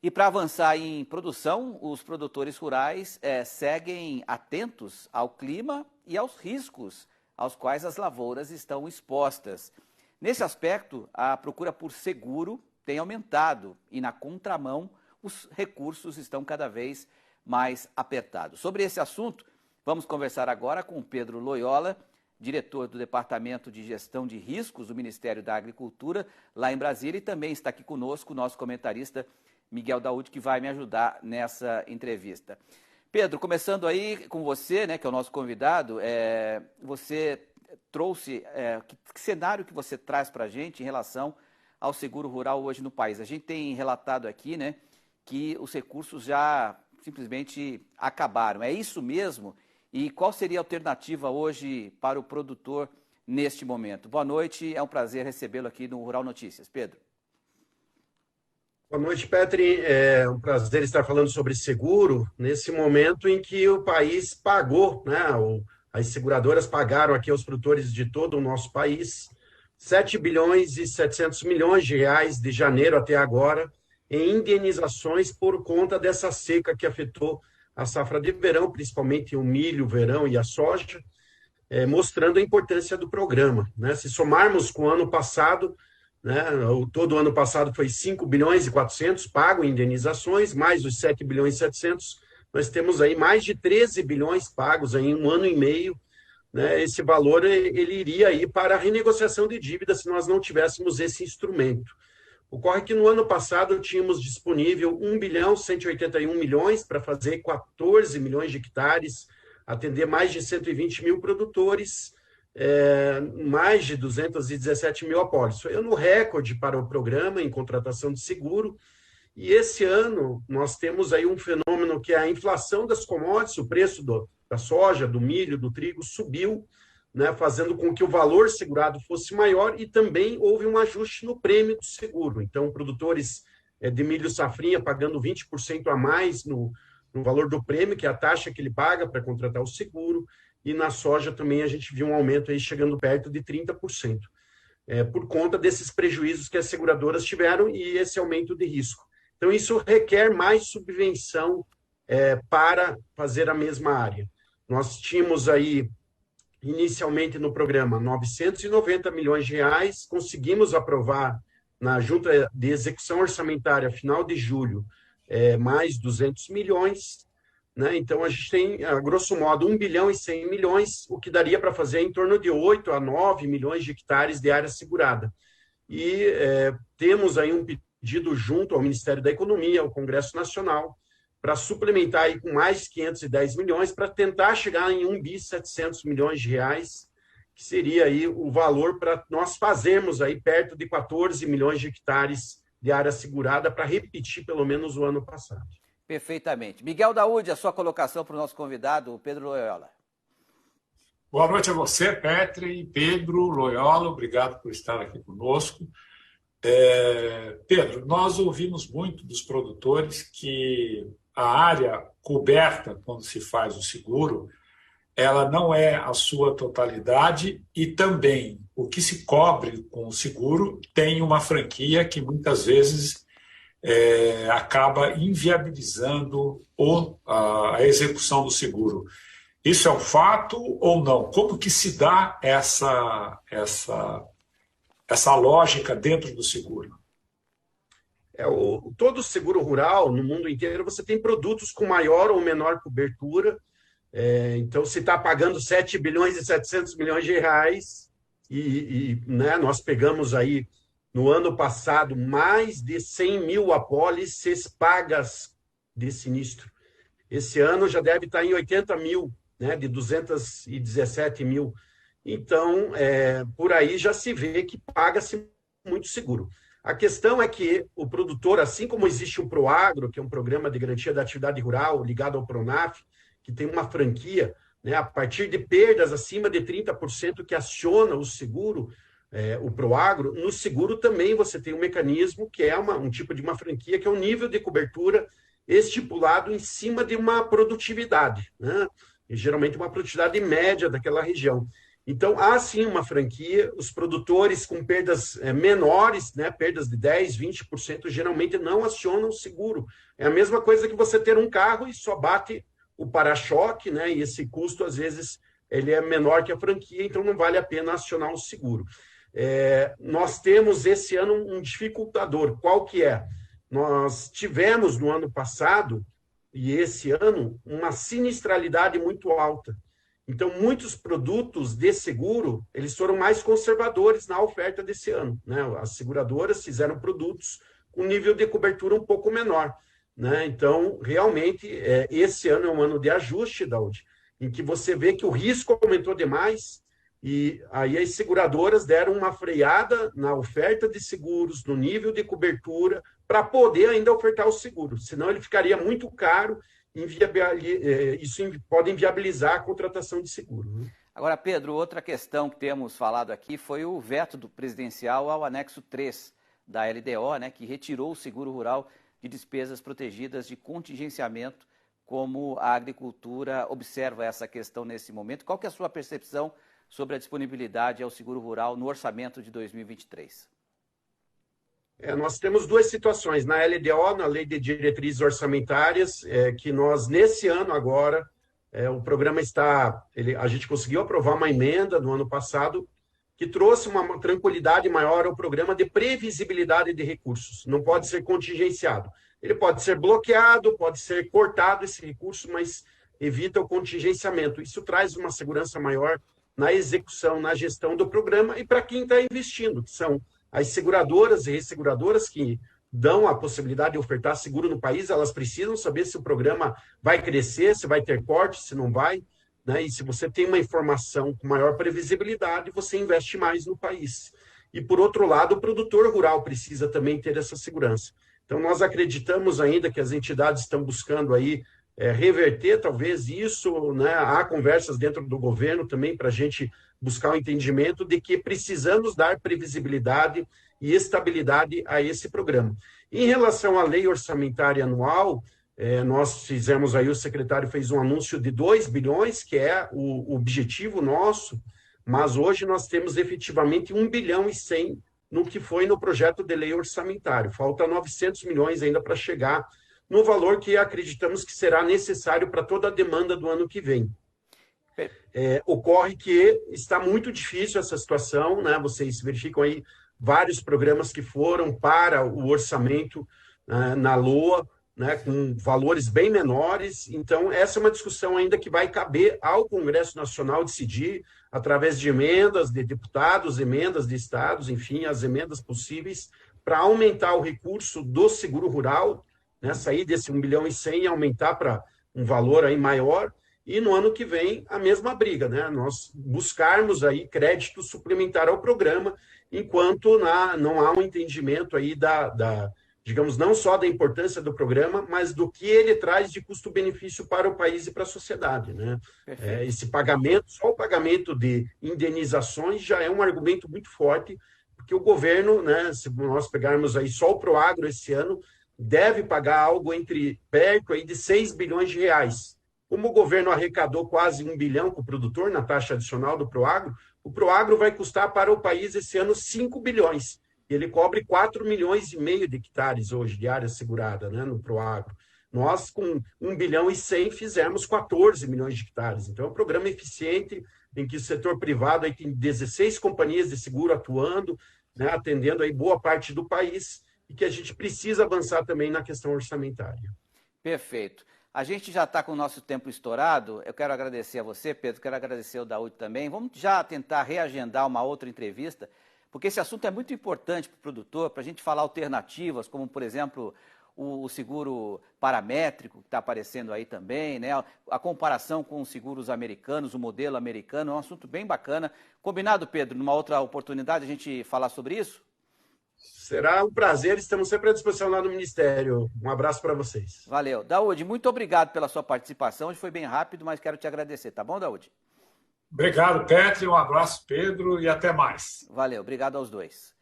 E para avançar em produção, os produtores rurais seguem atentos ao clima e aos riscos aos quais as lavouras estão expostas. Nesse aspecto, a procura por seguro tem aumentado e, na contramão, os recursos estão cada vez mais apertados. Sobre esse assunto, vamos conversar agora com Pedro Loyola, diretor do Departamento de Gestão de Riscos do Ministério da Agricultura, lá em Brasília, e também está aqui conosco o nosso comentarista Miguel Daúde, que vai me ajudar nessa entrevista. Pedro, começando aí com você, né, que é o nosso convidado, você trouxe, que cenário que você traz para a gente em relação ao seguro rural hoje no país? A gente tem relatado aqui, né, que os recursos já simplesmente acabaram. É isso mesmo? E qual seria a alternativa hoje para o produtor neste momento? Boa noite, é um prazer recebê-lo aqui no Rural Notícias. Pedro. Boa noite, Petri. É um prazer estar falando sobre seguro nesse momento em que o país pagou, né? As seguradoras pagaram aqui aos produtores de todo o nosso país 7 bilhões e 700 milhões de reais de janeiro até agora em indenizações por conta dessa seca que afetou a safra de verão, principalmente o milho, o verão e a soja, mostrando a importância do programa, né? Se somarmos com o ano passado, né, todo o ano passado foi 5 bilhões e 400 pago em indenizações, mais os 7 bilhões e 700, nós temos aí mais de 13 bilhões pagos aí em um ano e meio, né? Esse valor ele iria aí para a renegociação de dívidas se nós não tivéssemos esse instrumento. Ocorre que no ano passado tínhamos disponível 1 bilhão 181 milhões para fazer 14 milhões de hectares, atender mais de 120 mil produtores, mais de 217 mil apólices. Foi ano recorde para o programa em contratação de seguro. E esse ano nós temos aí um fenômeno que é a inflação das commodities, o preço da soja, do milho, do trigo subiu, né, fazendo com que o valor segurado fosse maior e também houve um ajuste no prêmio do seguro. Então, produtores de milho safrinha pagando 20% a mais no valor do prêmio, que é a taxa que ele paga para contratar o seguro, e na soja também a gente viu um aumento aí chegando perto de 30%, por conta desses prejuízos que as seguradoras tiveram e esse aumento de risco. Então, isso requer mais subvenção para fazer a mesma área. Nós tínhamos aí, inicialmente no programa, 990 milhões de reais, conseguimos aprovar na Junta de Execução Orçamentária, final de julho, mais 200 milhões, né? Então, a gente tem, a grosso modo, 1 bilhão e 100 milhões, o que daria para fazer em torno de 8 a 9 milhões de hectares de área segurada. E temos aí um pedido junto ao Ministério da Economia, ao Congresso Nacional, para suplementar aí com mais 510 milhões, para tentar chegar em 1 bi 700 milhões de reais, que seria aí o valor para nós fazermos aí perto de 14 milhões de hectares de área segurada, para repetir pelo menos o ano passado. Perfeitamente. Miguel Daúde, a sua colocação para o nosso convidado, o Pedro Loyola. Boa noite a você, Petri, Pedro Loyola, obrigado por estar aqui conosco. Pedro, nós ouvimos muito dos produtores que a área coberta, quando se faz o seguro, ela não é a sua totalidade e também o que se cobre com o seguro tem uma franquia que muitas vezes acaba inviabilizando a execução do seguro. Isso é um fato ou não? Como que se dá essa lógica dentro do seguro? Todo seguro rural, no mundo inteiro, você tem produtos com maior ou menor cobertura. Então, se está pagando 7 bilhões e 700 milhões de reais, né, nós pegamos aí, no ano passado, mais de 100 mil apólices pagas de sinistro. Esse ano já deve estar em 80 mil, né, de 217 mil. Então, por aí já se vê que paga-se muito seguro. A questão é que o produtor, assim como existe o PROAGRO, que é um programa de garantia da atividade rural ligado ao PRONAF, que tem uma franquia, né, a partir de perdas acima de 30% que aciona o seguro, o PROAGRO, no seguro também você tem um mecanismo que é um tipo de uma franquia, que é um nível de cobertura estipulado em cima de uma produtividade, né? E geralmente uma produtividade média daquela região. Então, há sim uma franquia, os produtores com perdas menores, né, perdas de 10%, 20%, geralmente não acionam o seguro. É a mesma coisa que você ter um carro e só bate o para-choque, né, e esse custo, às vezes, ele é menor que a franquia, então não vale a pena acionar o seguro. Nós temos esse ano um dificultador. Qual que é? Nós tivemos no ano passado e esse ano uma sinistralidade muito alta. Então, muitos produtos de seguro, eles foram mais conservadores na oferta desse ano, né? As seguradoras fizeram produtos com nível de cobertura um pouco menor, né? Então, realmente, esse ano é um ano de ajuste, Daud, em que você vê que o risco aumentou demais e aí as seguradoras deram uma freada na oferta de seguros, no nível de cobertura, para poder ainda ofertar o seguro, senão ele ficaria muito caro. Isso pode inviabilizar a contratação de seguro. Né? Agora, Pedro, outra questão que temos falado aqui foi o veto do presidencial ao anexo 3 da LDO, né, que retirou o seguro rural de despesas protegidas de contingenciamento, como a agricultura observa essa questão nesse momento. Qual que é a sua percepção sobre a disponibilidade ao seguro rural no orçamento de 2023? Nós temos duas situações, na LDO, na Lei de Diretrizes Orçamentárias, que nós, nesse ano agora, o programa a gente conseguiu aprovar uma emenda no ano passado que trouxe uma tranquilidade maior ao programa de previsibilidade de recursos. Não pode ser contingenciado. Ele pode ser bloqueado, pode ser cortado esse recurso, mas evita o contingenciamento. Isso traz uma segurança maior na execução, na gestão do programa e para quem está investindo, que são as seguradoras e resseguradoras que dão a possibilidade de ofertar seguro no país, elas precisam saber se o programa vai crescer, se vai ter corte, se não vai, né? E se você tem uma informação com maior previsibilidade, você investe mais no país. E, por outro lado, o produtor rural precisa também ter essa segurança. Então, nós acreditamos ainda que as entidades estão buscando aí reverter, talvez, isso, né? Há conversas dentro do governo também para a gente buscar o entendimento de que precisamos dar previsibilidade e estabilidade a esse programa. Em relação à lei orçamentária anual, nós fizemos aí, o secretário fez um anúncio de 2 bilhões, que é o objetivo nosso, mas hoje nós temos efetivamente 1 bilhão e 100 no que foi no projeto de lei orçamentário. Falta 900 milhões ainda para chegar no valor que acreditamos que será necessário para toda a demanda do ano que vem. Ocorre que está muito difícil essa situação, né? Vocês verificam aí vários programas que foram para o orçamento na LOA, né? Com valores bem menores. Então, essa é uma discussão ainda que vai caber ao Congresso Nacional decidir, através de emendas de deputados, emendas de estados, enfim, as emendas possíveis, para aumentar o recurso do seguro rural, né? Sair desse 1 bilhão e 100 e aumentar para um valor aí maior. E no ano que vem, a mesma briga, né? Nós buscarmos aí crédito suplementar ao programa, enquanto não há um entendimento aí digamos, não só da importância do programa, mas do que ele traz de custo-benefício para o país e para a sociedade, né? Esse pagamento, só o pagamento de indenizações já é um argumento muito forte, porque o governo, né, se nós pegarmos aí só o Proagro esse ano, deve pagar algo perto aí de 6 bilhões de reais. Como o governo arrecadou quase 1 bilhão com o produtor na taxa adicional do Proagro, o Proagro vai custar para o país esse ano 5 bilhões. Ele cobre 4 milhões e meio de hectares hoje de área segurada, né, no Proagro. Nós, com 1 bilhão e 100, fizemos 14 milhões de hectares. Então, é um programa eficiente em que o setor privado aí tem 16 companhias de seguro atuando, né, atendendo aí boa parte do país, e que a gente precisa avançar também na questão orçamentária. Perfeito. A gente já está com o nosso tempo estourado. Eu quero agradecer a você, Pedro, quero agradecer ao Daud também. Vamos já tentar reagendar uma outra entrevista, porque esse assunto é muito importante para o produtor, para a gente falar alternativas, como, por exemplo, o seguro paramétrico, que está aparecendo aí também, né? A comparação com os seguros americanos, o modelo americano, é um assunto bem bacana. Combinado, Pedro, numa outra oportunidade a gente falar sobre isso? Será um prazer, estamos sempre à disposição lá no Ministério. Um abraço para vocês. Valeu. Daud, muito obrigado pela sua participação. Hoje foi bem rápido, mas quero te agradecer, tá bom, Daud? Obrigado, Petri. Um abraço, Pedro, e até mais. Valeu, obrigado aos dois.